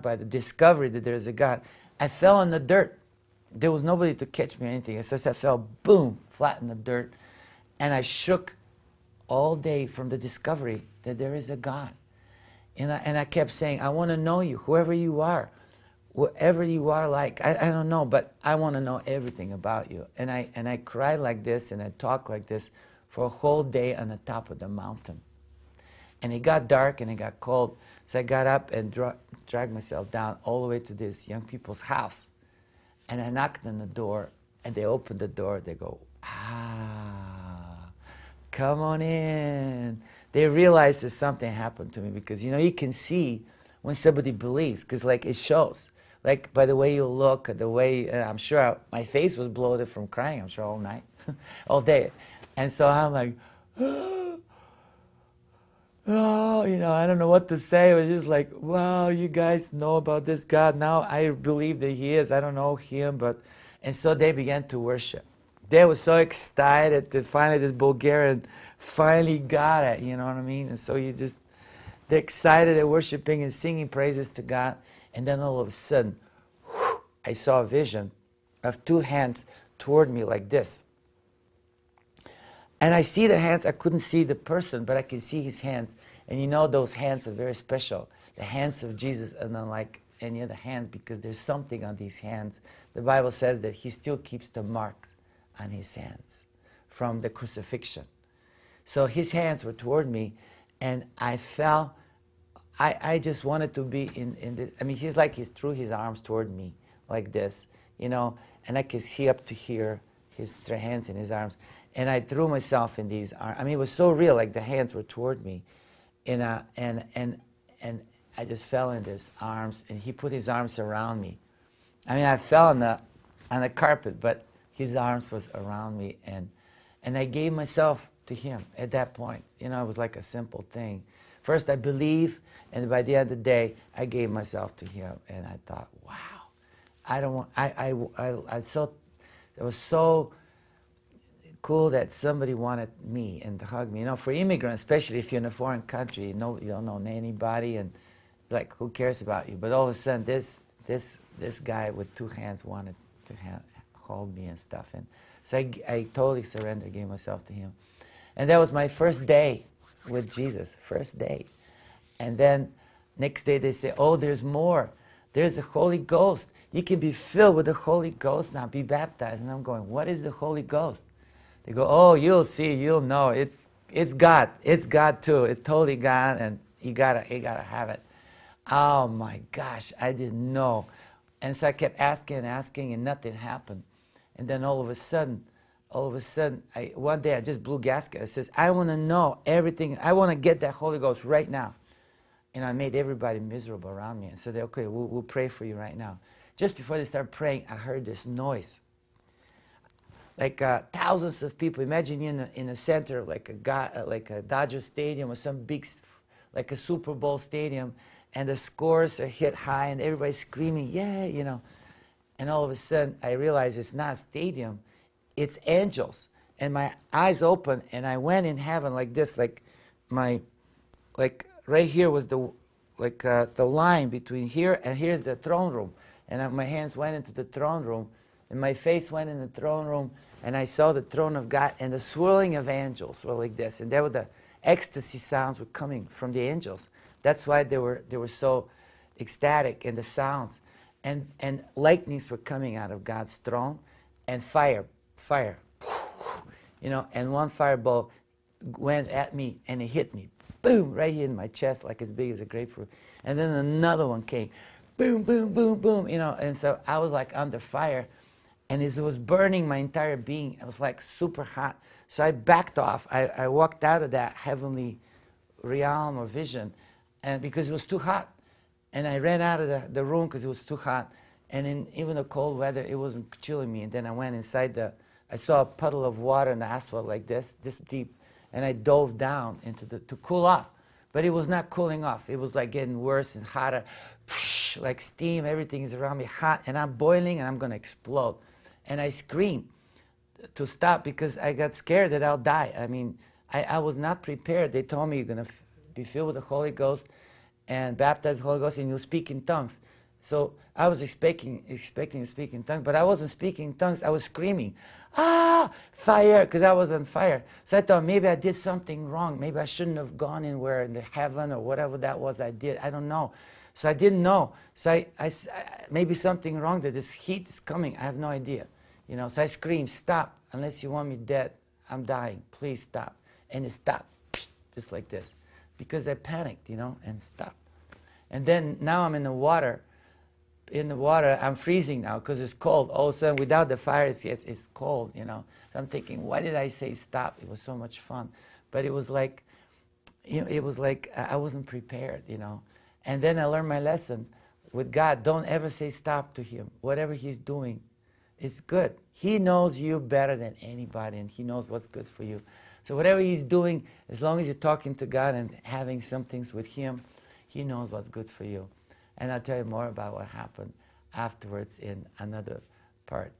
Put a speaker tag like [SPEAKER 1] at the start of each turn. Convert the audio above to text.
[SPEAKER 1] by the discovery that there's a God, I fell in the dirt. There was nobody to catch me or anything. So I fell, boom, flat in the dirt. And I shook all day from the discovery that there is a God. And I kept saying, I want to know you, whoever you are, whatever you are like. I don't know, but I want to know everything about you. And I cried like this and I talked like this for a whole day on the top of the mountain. And it got dark and it got cold. So I got up and dragged myself down all the way to this young people's house. And I knocked on the door and they opened the door. They go, come on in. They realize that something happened to me because, you can see when somebody believes because, like, it shows. Like, by the way you look, the way, I'm sure my face was bloated from crying, I'm sure, all night, all day. And so I'm like, oh, I don't know what to say. It was just like, wow, you guys know about this God. Now I believe that He is. I don't know Him, but... And so they began to worship. They were so excited that finally this Bulgarian finally got it, you know what I mean? And so they're excited, they're worshiping and singing praises to God. And then all of a sudden, I saw a vision of two hands toward me like this. And I see the hands, I couldn't see the person, but I can see his hands. And those hands are very special. The hands of Jesus are not like any other hand because there's something on these hands. The Bible says that He still keeps the marks on His hands from the crucifixion. So His hands were toward me, and I fell. I just wanted to be in this. I mean, He's threw His arms toward me like this, and I could see up to here, His hands in His arms. And I threw myself in these arms. I mean, it was so real, like the hands were toward me. And I just fell in His arms, and He put His arms around me. I mean, I fell on the carpet, but His arms was around me, and I gave myself to Him at that point. It was like a simple thing. First, I believe, and by the end of the day, I gave myself to Him, and I thought, wow, it was so cool that somebody wanted me and to hug me. For immigrants, especially if you're in a foreign country, you don't know anybody, and like, who cares about you? But all of a sudden, this guy with two hands wanted to hold me and stuff. And so I totally surrendered, gave myself to Him. And that was my first day with Jesus, first day. And then next day they say, oh, there's more. There's the Holy Ghost. You can be filled with the Holy Ghost now, be baptized. And I'm going, what is the Holy Ghost? They go, oh, you'll see, you'll know. It's God. It's God too. It's totally God, and you gotta have it. Oh my gosh, I didn't know. And so I kept asking and asking, and nothing happened. And then all of a sudden, one day I just blew gasket. I says, I want to know everything. I want to get that Holy Ghost right now. And I made everybody miserable around me. And said, okay, we'll pray for you right now. Just before they started praying, I heard this noise. Like thousands of people. Imagine you in the center of like a Dodger Stadium or some big, like a Super Bowl stadium, and the scores are hit high, and everybody's screaming, yeah, And all of a sudden, I realized it's not a stadium, it's angels. And my eyes opened, and I went in heaven like this, like right here was the line between here and here's the throne room. And my hands went into the throne room, and my face went in the throne room, and I saw the throne of God, and the swirling of angels were like this. And there were the ecstasy sounds were coming from the angels. That's why they were so ecstatic in the sounds. And lightnings were coming out of God's throne, and fire, and one fireball went at me, and it hit me, boom, right here in my chest, like as big as a grapefruit. And then another one came, boom, boom, boom, boom, and so I was like under fire, and it was burning my entire being. It was like super hot. So I backed off. I walked out of that heavenly realm or vision, and because it was too hot. And I ran out of the room because it was too hot. And in even the cold weather, it wasn't chilling me. And then I went inside I saw a puddle of water in the asphalt like this deep. And I dove down to cool off. But it was not cooling off. It was like getting worse and hotter. Like steam, everything is around me hot. And I'm boiling and I'm going to explode. And I screamed to stop because I got scared that I'll die. I mean, I was not prepared. They told me you're going to be filled with the Holy Ghost. and baptized with the Holy Ghost, and you'll speak in tongues. So I was expecting to speak in tongues, but I wasn't speaking in tongues. I was screaming, ah, fire, because I was on fire. So I thought maybe I did something wrong. Maybe I shouldn't have gone anywhere in the heaven or whatever that was I did. I don't know. So I didn't know. So maybe something wrong, that this heat is coming. I have no idea. You know, so I screamed, stop, unless you want me dead. I'm dying. Please stop. And it stopped, just like this. Because I panicked, you know, and stopped. And then now I'm in the water. In the water, I'm freezing now because it's cold. All of a sudden, without the fire, it's cold, you know. So I'm thinking, why did I say stop? It was so much fun. But it was like, you know, it was like I wasn't prepared, you know. And then I learned my lesson with God. Don't ever say stop to Him. Whatever He's doing, it's good. He knows you better than anybody, and He knows what's good for you. So whatever He's doing, as long as you're talking to God and having some things with Him, He knows what's good for you. And I'll tell you more about what happened afterwards in another part.